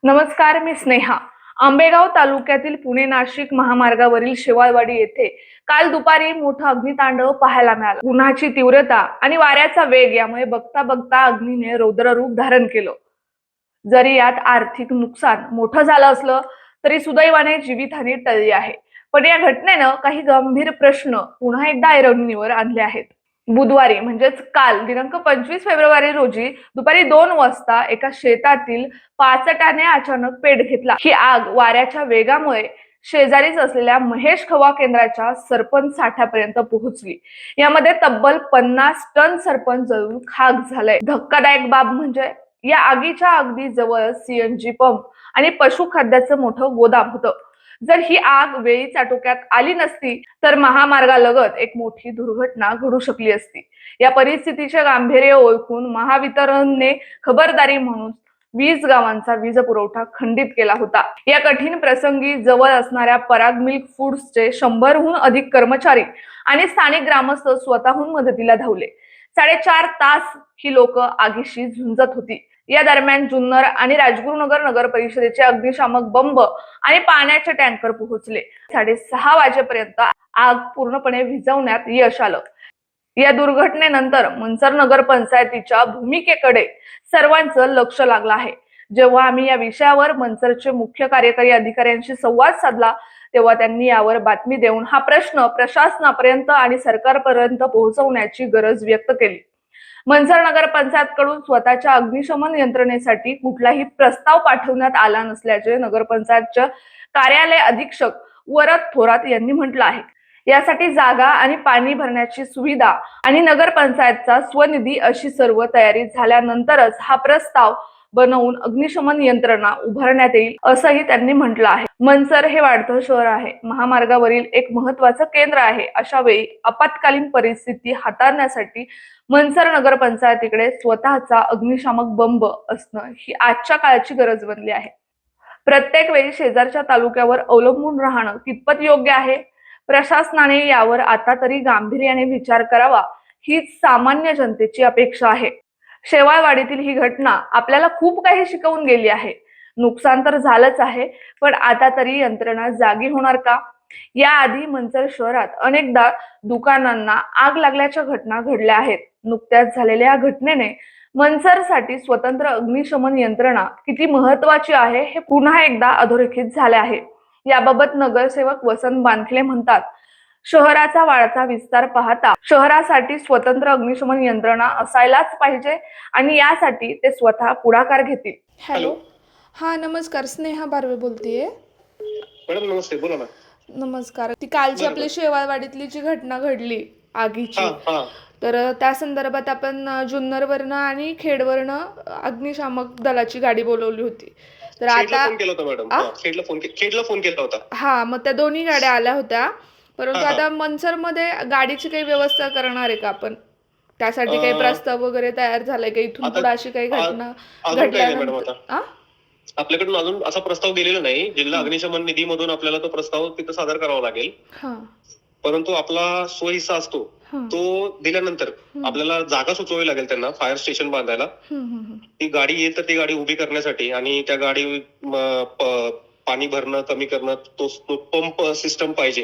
नमस्कार, मी स्नेहा. आंबेगाव तालुक्यातील पुणे नाशिक महामार्गावरील शेवाळवाडी येथे काल दुपारी मोठं अग्नितांडव पाहायला मिळालं. उन्हाची तीव्रता आणि वाऱ्याचा वेग यामुळे बघता बघता अग्नीने रौद्र रूप धारण केलं. जरी यात आर्थिक नुकसान मोठं झालं असलं तरी सुदैवाने जीवितहानी टळली आहे. पण या घटनेनं काही गंभीर प्रश्न पुन्हा एकदा ऐरणीवर आणले आहेत. बुधवारी म्हणजेच काल दिनांक 25 फेब्रुवारी रोजी दुपारी 2 वाजता एका शेतातील पाचटाने अचानक पेट घेतला. ही आग वाऱ्याच्या वेगामुळे शेजारीच असलेल्या महेश खवा केंद्राच्या सरपंच साठ्यापर्यंत पोहोचली. यामध्ये तब्बल 50 टन सरपंच जळून खाक झालंय. धक्कादायक बाब म्हणजे या आगीच्या अगदी जवळ सीएनजी पंप आणि पशुखाद्याचं मोठं गोदाम होतं. जर ही आग वेळीच आटोक्यात आली नसती तर महामार्गालगत एक मोठी दुर्घटना घडू शकली असती. या परिस्थितीचे गांभीर्य ओळखून महावितरणने खबरदारी म्हणून 20 गावांचा वीज पुरवठा खंडित केला होता. या कठीण प्रसंगी जवळ असणाऱ्या पराग मिल्क फूड्सचे 100हून अधिक कर्मचारी आणि स्थानिक ग्रामस्थ स्वतःहून मदतीला धावले. 4.5 तास ही लोक आगीशी झुंजत होती. या दरम्यान जुन्नर आणि राजगुरुनगर नगर परिषदेचे अग्निशामक बंब आणि पाण्याचे टँकर पोहोचले. 6:30 वाजेपर्यंत आग पूर्णपणे विझवण्यात यश आलं. या दुर्घटनेनंतर मंचर नगर पंचायतीच्या भूमिकेकडे सर्वांचं लक्ष लागलं आहे. जेव्हा आम्ही या विषयावर मंचरचे मुख्य कार्यकारी अधिकाऱ्यांशी संवाद साधला तेव्हा त्यांनी यावर बातमी देऊन हा प्रश्न प्रशासनापर्यंत आणि सरकारपर्यंत पोहोचवण्याची गरज व्यक्त केली. मंचर नगर पंचायतकडून स्वतःच्या अग्निशमन यंत्रणेसाठी कुठलाही प्रस्ताव पाठवण्यात आला नसल्याचे नगरपंचायतचे कार्यालय अधीक्षक वरद थोरात यांनी म्हटलं आहे. यासाठी जागा आणि पाणी भरण्याची सुविधा आणि नगरपंचायतचा स्वनिधी अशी सर्व तयारी झाल्यानंतरच हा प्रस्ताव बनवून अग्निशमन यंत्रणा उभारण्यात येईल असंही त्यांनी म्हटलं आहे. मंचर हे वाढतं शहर आहे, महामार्गावरील एक महत्त्वाचं केंद्र आहे. अशा वेळी आपत्कालीन परिस्थिती हाताळण्यासाठी मंचर नगरपंचायतीकडे स्वतःचा अग्निशामक बंब असणं ही आजच्या काळाची गरज बनली आहे. प्रत्येक वेळी शेजारच्या तालुक्यावर अवलंबून राहणं कितपत योग्य आहे? प्रशासनाने यावर आता तरी गांभीर्याने विचार करावा हीच सामान्य जनतेची अपेक्षा आहे. शेवाळवाडीतील ही घटना आपल्याला खूप काही शिकवून गेली आहे. नुकसान तर झालंच आहे, पण आता तरी यंत्रणा जागी होणार का? याआधी मंचर शहरात अनेकदा दुकानांना आग लागल्याच्या घटना घडल्या आहेत. नुकत्याच झालेल्या या घटनेने मंचरसाठी स्वतंत्र अग्निशमन यंत्रणा किती महत्वाची आहे हे पुन्हा एकदा अधोरेखित झाले आहे. याबाबत नगरसेवक वसंत बानखले म्हणतात, शहराचा वाढता विस्तार पाहता शहरासाठी स्वतंत्र अग्निशमन यंत्रणा असायलाच पाहिजे आणि यासाठी ते स्वतः पुढाकार घेतील. हॅलो. हा नमस्कार, स्नेहा बारवे बोलतेय. मॅडम नमस्ते, बोला ना. नमस्कार. ती कालची बरं आपली शेवाळवाडीतली जी घटना घडली आगीची, हा. तर त्या संदर्भात आपण जुन्नरवरनं आणि खेडवरनं अग्निशामक दलाची गाडी बोलवली होती. तर खेडला आता फोन केला होता मॅडम. खेडला फोन केला होता. हा, मग त्या दोन्ही गाड्या आल्या होत्या. परंतु हा. आता मनसरमध्ये गाडीची काही व्यवस्था करणार आहे का आपण? त्यासाठी काही अं, प्रस्ताव वगैरे तयार झालाय का? इथून आता पुढे अशी काही घटना अजून काही नाही मॅडम. आता घडल्यानंतर आपल्याकडून अजून असा प्रस्ताव गेलेला नाही. जिल्हा अग्निशमन निधीमधून आपल्याला तो प्रस्ताव तिथं सादर करावा लागेल. हा परंतु आपला स्वहिस्सा असतो हा तो दिल्यानंतर आपल्याला जागा सुचवावी लागेल त्यांना फायर स्टेशन बांधायला. ती गाडी येईल तर ती गाडी उभी करण्यासाठी आणि त्या गाडी पाणी भरणं कमी करणं, तो पंप सिस्टम पाहिजे.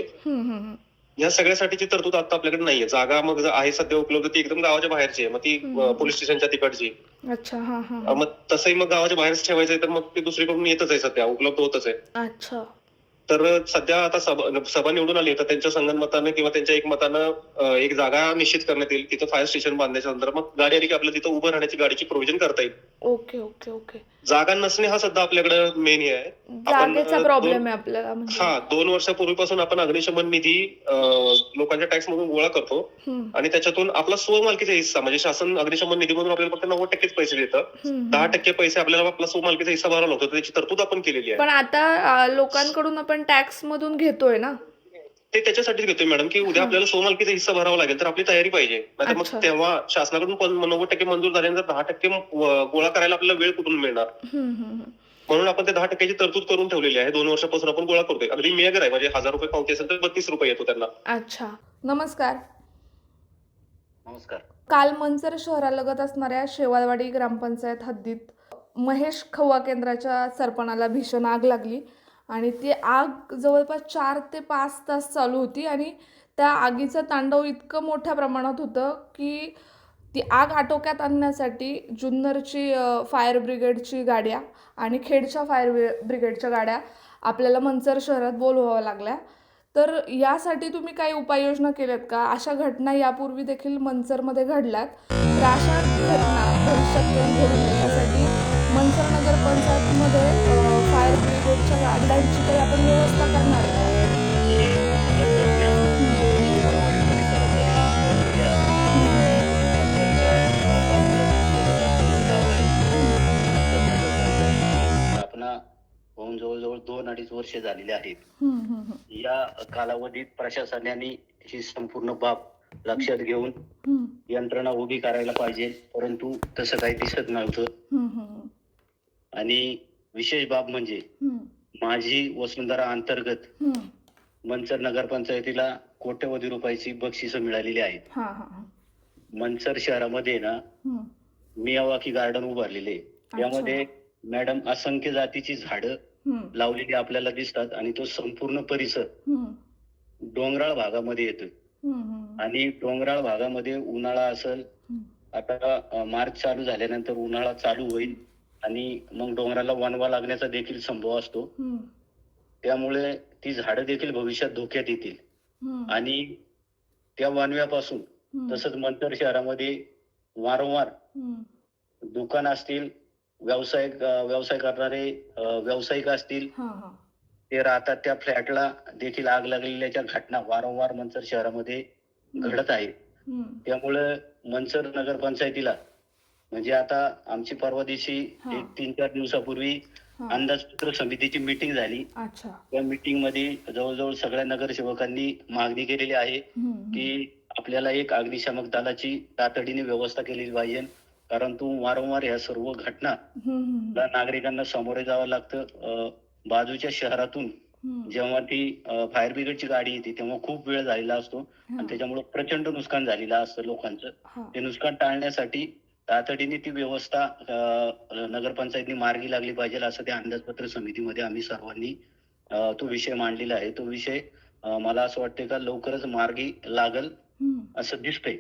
या सगळ्यासाठीची तरतूद आता आपल्याकडे नाहीये. जागा मग आहे सध्या उपलब्ध, ती एकदम गावाच्या बाहेरची आहे. मग ती पोलीस स्टेशनच्या तिकडची. अच्छा. हा मग तसंही मग गावाच्या बाहेरच ठेवायचंय तर मग ती दुसरीकडून येतच आहे, सध्या उपलब्ध होतच आहे. अच्छा. तर सध्या आता सभा निवडून आली तर त्यांच्या संगनमतानं किंवा त्यांच्या एकमतानं एक जागा निश्चित करण्यात येईल. तिथं फायर स्टेशन बांधायच्या नंतर मग गाडी आली की आपल्याला तिथं उभं राहण्याची गाडीची प्रोव्हिजन करता येईल. Okay okay okay. जागा नसणे हा सध्या आपल्याकडे मेन हे आहे. जागेचा प्रॉब्लेम आहे आपल्याला म्हणजे. 2 वर्षापूर्वीपासून आपण अग्निशमन निधी लोकांच्या टॅक्स मधून गोळा करतो आणि त्याच्यातून आपला स्वमालकीचा हिस्सा म्हणजे शासन अग्निशमन निधीमधून आपल्याला फक्त 90% पैसे देतं. 10% पैसे आपल्याला आपला स्वमालकीचा हिस्सा भरावा लागतो. त्याची तरतूद आपण केलेली आहे. पण आता लोकांकडून आपण टॅक्स मधून घेतोय ना. ते त्याच्यासाठीच घेतोय मॅडम की उद्या आपल्याला स्वमालकीचा हिस्सा भरावा लागेल तर आपली तयारी पाहिजे. नाहीतर मग तेव्हा शासनाकडून 90% मंजूर झाल्यानंतर 10% गोळा करायला आपल्याला वेळ कुठून मिळणार. म्हणून आपण ते 10%ची तरतूद करून ठेवलेली आहे. 2 वर्षापासून आपण गोळा करतोय. अगदी मेगर आहे, म्हणजे 1000 रुपये पावती असेल तर 32 रुपये येतो त्यांना. अच्छा. नमस्कार. नमस्कार. काल मंचर शहरालगत असणाऱ्या शेवाळवाडी ग्रामपंचायत हद्दीत महेश खवा केंद्राच्या सरपणाला भीषण आग लागली आणि ती आग जवळपास 4 ते 5 तास चालू होती आणि त्या आगीचं तांडव इतकं मोठ्या प्रमाणात होतं की ती आग आटोक्यात आणण्यासाठी जुन्नरची फायर ब्रिगेडची गाड्या आणि खेडच्या फायर ब्रिगेडच्या गाड्या आपल्याला मंचर शहरात बोलवाव्या लागल्या. तर यासाठी तुम्ही काही उपाययोजना केल्यात का? अशा घटना यापूर्वी देखील मंचरमध्ये घडल्यात. तर अशा घटना भविष्यात घडू नये यासाठी मंचर नगर पंचायतमध्ये फायर ब्रिगेडच्या गाड्यांची काही आपण व्यवस्था करणार आहे का? स्थापना होऊन जवळजवळ 2-2.5 वर्षे झालेली आहेत. हम्म, हम्म, हम्म. या कालावधीत प्रशासनाने ही संपूर्ण बाब लक्षात घेऊन हम्म, यंत्रणा उभी करायला पाहिजे, परंतु तसं काही दिसत नव्हतं. हम्म, हम्म, आणि विशेष बाब म्हणजे हम्म, माझी वसुंधरा अंतर्गत हम्म. मंचर नगरपंचायतीला कोट्यवधी रुपयाची बक्षिसं मिळालेली आहेत. हा हा हा. मंचर शहरामध्ये ना हम्म. मियावाकी गार्डन उभारलेले आहे. अच्छा. त्यामध्ये मॅडम असंख्य जातीची झाडं हम्म, लावलेली आपल्याला दिसतात आणि तो संपूर्ण परिसर हम्म, डोंगराळ भागामध्ये येतो. हम्म, हम्म, आणि डोंगराळ भागामध्ये उन्हाळा असेल, हम्म. आता मार्च चालू झाल्यानंतर उन्हाळा चालू होईल आणि मग डोंगराला वणवा लागण्याचा देखील संभव असतो. हम्म, त्यामुळे ती झाडं देखील भविष्यात धोक्यात येतील. हम्म, आणि त्या वणव्यापासून हम्म, तसंच मंचर शहरामध्ये वारंवार हम्म. दुकान असतील, व्यवसाय करणारे व्यावसायिक असतील, हा हा. ते राहतात त्या फ्लॅटला देखील आग लागलेल्याच्या घटना वारंवार मंचर शहरामध्ये घडत आहेत. हम्म. त्यामुळं मंचर नगरपंचायतीला म्हणजे आता आमची परवा दिवशी हा. 3-4 दिवसापूर्वी हा. अंदाजपत्र समितीची मीटिंग झाली. अच्छा. त्या मीटिंग मध्ये जवळजवळ सगळ्या नगरसेवकांनी मागणी केलेली आहे हम्म, हम्म. की आपल्याला एक अग्निशामक दलाची तातडीने व्यवस्था केली पाहिजे. कारण वारंवार ह्या सर्व घटना हम्म, हम्म, नागरिकांना सामोरे जावं लागतं. बाजूच्या शहरातून हम्म. जेव्हा ती फायर ब्रिगेडची गाडी येते तेव्हा खूप वेळ झालेला असतो हा. आणि त्याच्यामुळे प्रचंड नुकसान झालेलं असतं लोकांचं. हा. ते नुकसान टाळण्यासाठी तातडीने ती व्यवस्था नगरपंचायतीने मार्गी लागली पाहिजे असं त्या अंदाजपत्र समितीमध्ये आम्ही सर्वांनी तो विषय मांडलेला आहे. तो विषय मला असं वाटतं का लवकरच मार्गी लागल हम्म. असं दिसतंय.